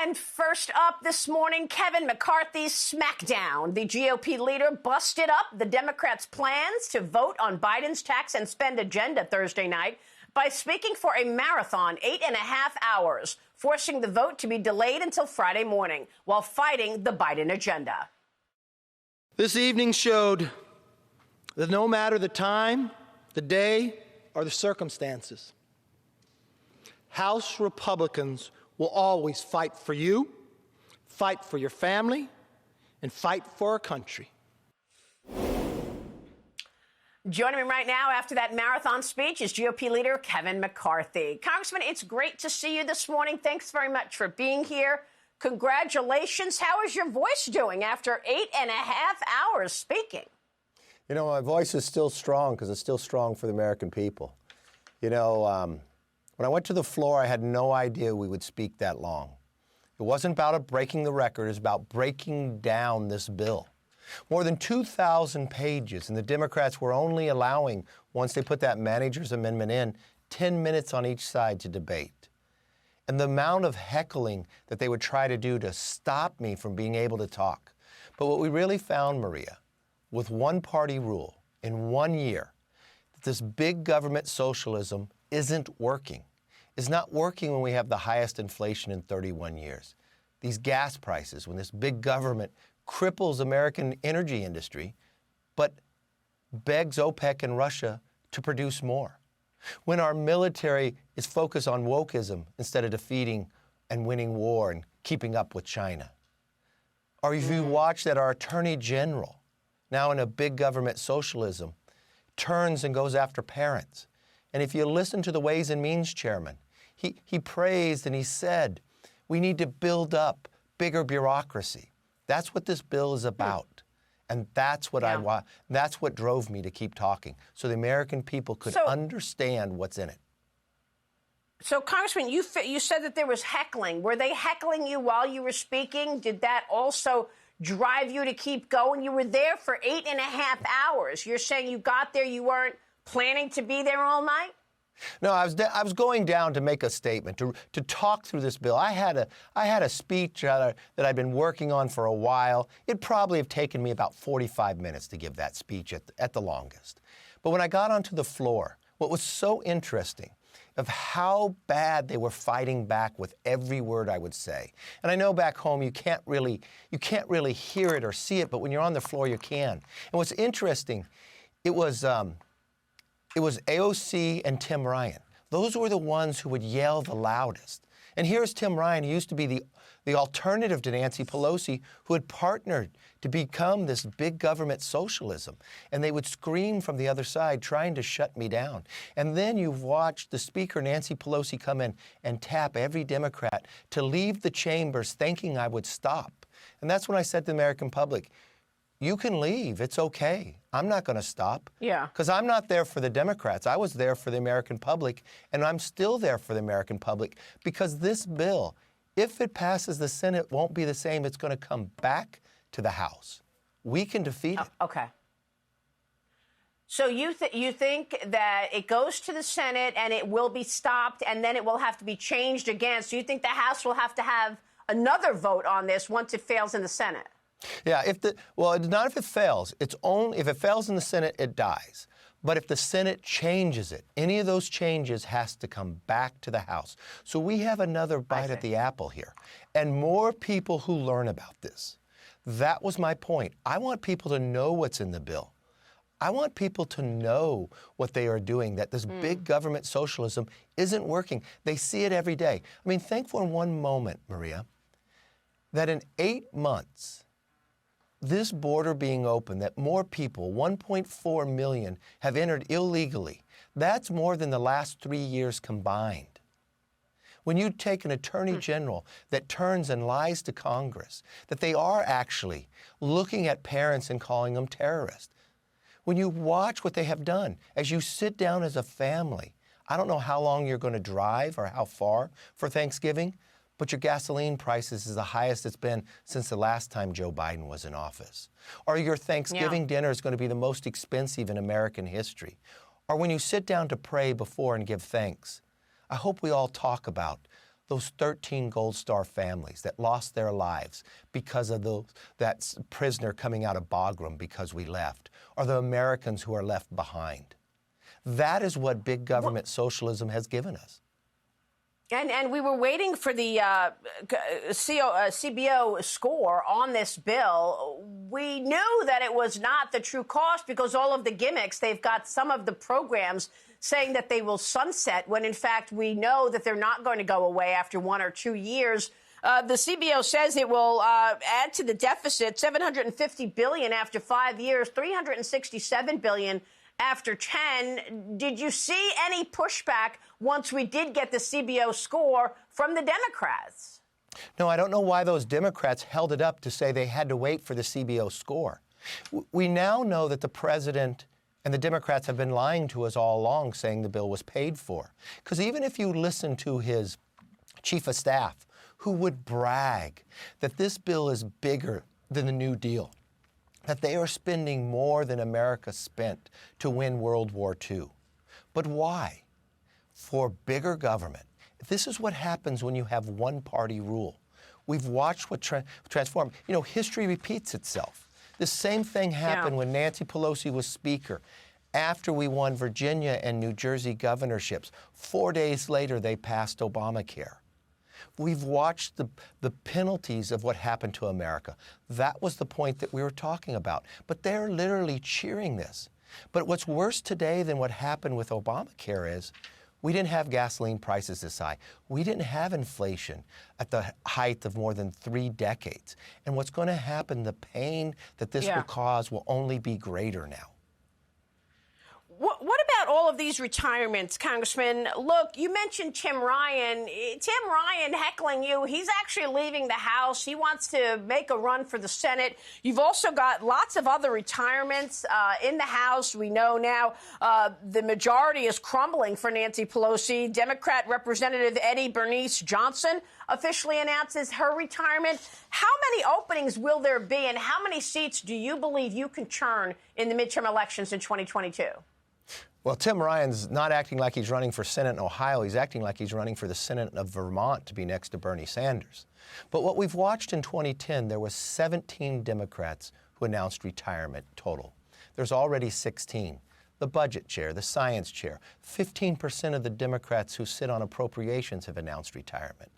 And first up this morning, Kevin McCarthy's smackdown. The GOP leader busted up the Democrats' plans to vote on Biden's tax and spend agenda Thursday night by speaking for a marathon 8.5 hours, forcing the vote to be delayed until Friday morning while fighting the Biden agenda. This evening showed that no matter the time, the day, or the circumstances, House Republicans will always fight for you, fight for your family, and fight for our country. Joining me right now after that marathon speech is GOP leader Kevin McCarthy. Congressman, it's great to see you this morning. Thanks very much for being here. Congratulations. How is your voice doing after 8.5 hours speaking? You know, my voice is still strong because it's still strong for the American people. You know, when I went to the floor, I had no idea we would speak that long. It wasn't about breaking the record. It was about breaking down this bill. More than 2,000 pages, and the Democrats were only allowing, once they put that manager's amendment in, 10 minutes on each side to debate. And the amount of heckling that they would try to do to stop me from being able to talk. But what we really found, Maria, with one-party rule in 1 year, that this big government socialism isn't working. It's not working when we have the highest inflation in 31 years. These gas prices, when this big government cripples American energy industry, but begs OPEC and Russia to produce more. When our military is focused on wokeism instead of defeating and winning war and keeping up with China. Or if you watch that our Attorney General, now in a big government socialism, turns and goes after parents. And if you listen to the Ways and Means chairman, he praised and he said, we need to build up bigger bureaucracy. That's what this bill is about. And that's what I want. That's what drove me to keep talking, so the American people could understand what's in it. So, Congressman, you said that there was heckling. Were they heckling you while you were speaking? Did that also drive you to keep going? You were there for 8.5 hours. You're saying you got there, you weren't planning to be there all night? No, I was going down to make a statement, to talk through this bill. I had a speech that I'd been working on for a while. It'd probably have taken me about 45 minutes to give that speech at the longest. But when I got onto the floor, what was so interesting of how bad they were fighting back with every word I would say. And I know back home you can't really hear it or see it, but when you're on the floor you can. And what's interesting, it was AOC and Tim Ryan. Those were the ones who would yell the loudest. And here's Tim Ryan, who used to be the alternative to Nancy Pelosi, who had partnered to become this big government socialism. And they would scream from the other side, trying to shut me down. And then you've watched the Speaker, Nancy Pelosi, come in and tap every Democrat to leave the chambers thinking I would stop. And that's when I said to the American public, you can leave. It's okay. I'm not going to stop. Yeah. Because I'm not there for the Democrats. I was there for the American public, and I'm still there for the American public because this bill, if it passes the Senate, won't be the same. It's going to come back to the House. We can defeat it. Okay. So you think that it goes to the Senate and it will be stopped and then it will have to be changed again. So you think the House will have to have another vote on this once it fails in the Senate? Yeah, not if it fails. It's only if it fails in the Senate, it dies. But if the Senate changes it, any of those changes has to come back to the House. So we have another bite at the apple here. And more people who learn about this. That was my point. I want people to know what's in the bill. I want people to know what they are doing, that this big government socialism isn't working. They see it every day. I mean, think for one moment, Maria, that in 8 months, this border being open, that more people, 1.4 million, have entered illegally. That's more than the last 3 years combined. When you take an attorney general that turns and lies to Congress, that they are actually looking at parents and calling them terrorists. When you watch what they have done, as you sit down as a family, I don't know how long you're going to drive or how far for Thanksgiving, but your gasoline prices is the highest it's been since the last time Joe Biden was in office. Or your Thanksgiving dinner is going to be the most expensive in American history. Or when you sit down to pray before and give thanks, I hope we all talk about those 13 Gold Star families that lost their lives because of that prisoner coming out of Bagram because we left, or the Americans who are left behind. That is what big government socialism has given us. And we were waiting for the CBO score on this bill. We knew that it was not the true cost because all of the gimmicks, they've got some of the programs saying that they will sunset when, in fact, we know that they're not going to go away after 1 or 2 years. The CBO says it will add to the deficit $750 billion after 5 years, $367 billion after 10. Did you see any pushback once we did get the CBO score from the Democrats? No, I don't know why those Democrats held it up to say they had to wait for the CBO score. We now know that the president and the Democrats have been lying to us all along, saying the bill was paid for. Because even if you listen to his chief of staff, who would brag that this bill is bigger than the New Deal, that they are spending more than America spent to win World War II. But why? For bigger government. This is what happens when you have one-party rule. We've watched what transformed. You know, history repeats itself. The same thing happened when Nancy Pelosi was Speaker. After we won Virginia and New Jersey governorships, 4 days later they passed Obamacare. We've watched the penalties of what happened to America. That was the point that we were talking about. But they're literally cheering this. But what's worse today than what happened with Obamacare is we didn't have gasoline prices this high. We didn't have inflation at the height of more than 3 decades. And what's going to happen, the pain that this will cause will only be greater now. What about all of these retirements, Congressman? Look, you mentioned Tim Ryan. Tim Ryan heckling you. He's actually leaving the House. He wants to make a run for the Senate. You've also got lots of other retirements in the House. We know now the majority is crumbling for Nancy Pelosi. Democrat Representative Eddie Bernice Johnson officially announces her retirement. How many openings will there be, and how many seats do you believe you can churn in the midterm elections in 2022? Well, Tim Ryan's not acting like he's running for Senate in Ohio. He's acting like he's running for the Senate of Vermont to be next to Bernie Sanders. But what we've watched in 2010, there was 17 Democrats who announced retirement total. There's already 16. The budget chair, the science chair, 15% of the Democrats who sit on appropriations have announced retirement.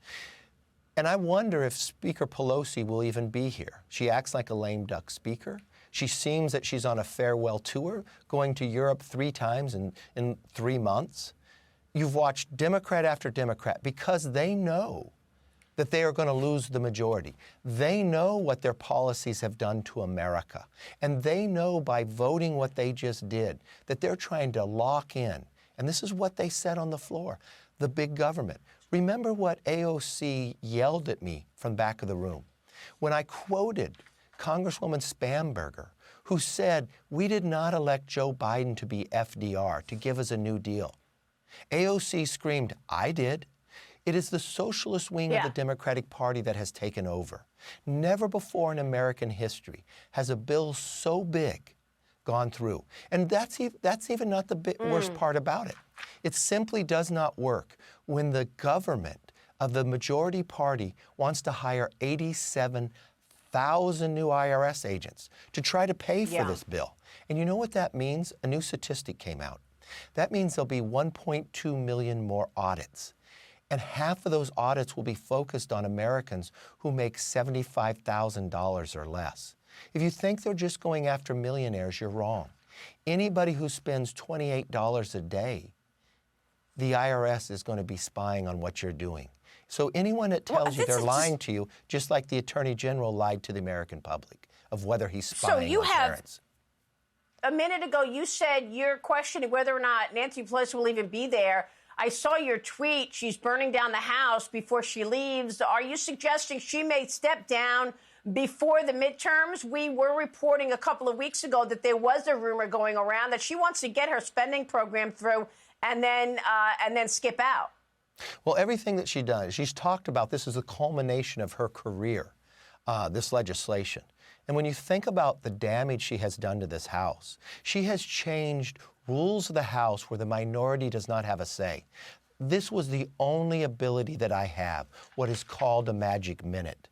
And I wonder if Speaker Pelosi will even be here. She acts like a lame duck speaker. She seems that she's on a farewell tour, going to Europe 3 times in 3 months. You've watched Democrat after Democrat because they know that they are going to lose the majority. They know what their policies have done to America. And they know by voting what they just did that they're trying to lock in. And this is what they said on the floor, the big government. Remember what AOC yelled at me from back of the room when I quoted Congresswoman Spamberger, who said, we did not elect Joe Biden to be FDR, to give us a New Deal. AOC screamed, I did. It is the socialist wing of the Democratic Party that has taken over. Never before in American history has a bill so big gone through. And that's even not the worst part about it. It simply does not work when the government of the majority party wants to hire 87,000 new IRS agents to try to pay for this bill. And you know what that means? A new statistic came out. That means there'll be 1.2 million more audits. And half of those audits will be focused on Americans who make $75,000 or less. If you think they're just going after millionaires, you're wrong. Anybody who spends $28 a day, the IRS is going to be spying on what you're doing. So anyone that tells you they're lying to you, just like the Attorney General lied to the American public of whether he's spying on parents. A minute ago, you said you're questioning whether or not Nancy Pelosi will even be there. I saw your tweet. She's burning down the House before she leaves. Are you suggesting she may step down before the midterms? We were reporting a couple of weeks ago that there was a rumor going around that she wants to get her spending program through and then skip out. Well, everything that she does, she's talked about this as the culmination of her career, this legislation. And when you think about the damage she has done to this House, she has changed rules of the House where the minority does not have a say. This was the only ability that I have, what is called a magic minute.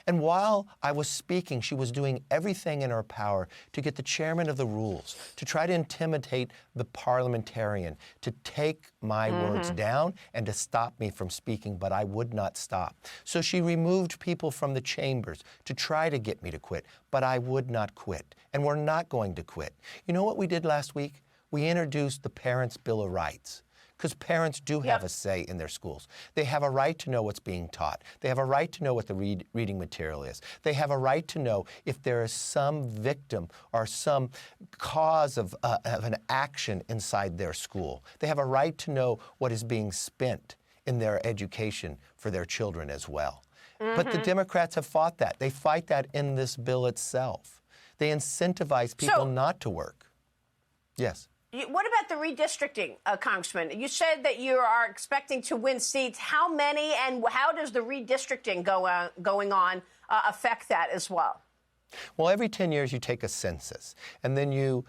And while I was speaking, she was doing everything in her power to get the chairman of the rules, to try to intimidate the parliamentarian, to take my words down and to stop me from speaking, but I would not stop. So she removed people from the chambers to try to get me to quit, but I would not quit, and we're not going to quit. You know what we did last week? We introduced the Parents' Bill of Rights. Because parents do have a say in their schools. They have a right to know what's being taught. They have a right to know what the reading material is. They have a right to know if there is some victim or some cause of an action inside their school. They have a right to know what is being spent in their education for their children as well. But the Democrats have fought that. They fight that in this bill itself. They incentivize people not to work. Yes. What about the redistricting, Congressman? You said that you are expecting to win seats. How many, and how does the redistricting going on affect that as well? Well, every 10 years you take a census, and then you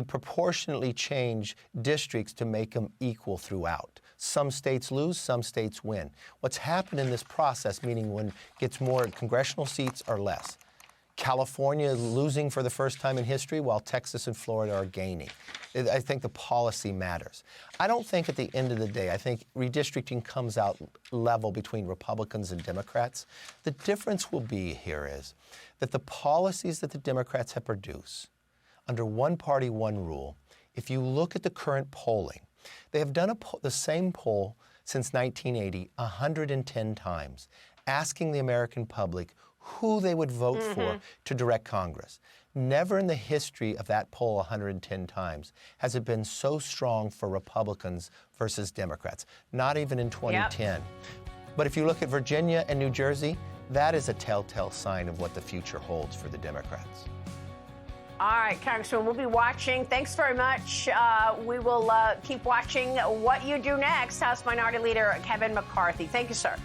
proportionately change districts to make them equal throughout. Some states lose, some states win. What's happened in this process, meaning when it gets more congressional seats or less. California is losing for the first time in history, while Texas and Florida are gaining. I think the policy matters. I don't think at the end of the day, I think redistricting comes out level between Republicans and Democrats. The difference will be here is that the policies that the Democrats have produced under one party, one rule, if you look at the current polling, they have done the same poll since 1980 110 times, asking the American public who they would vote for to direct Congress. Never in the history of that poll 110 times has it been so strong for Republicans versus Democrats, not even in 2010. But if you look at Virginia and New Jersey, that is a telltale sign of what the future holds for the Democrats. All right, Congressman, we'll be watching. Thanks very much. We will keep watching what you do next. House Minority Leader Kevin McCarthy. Thank you, sir.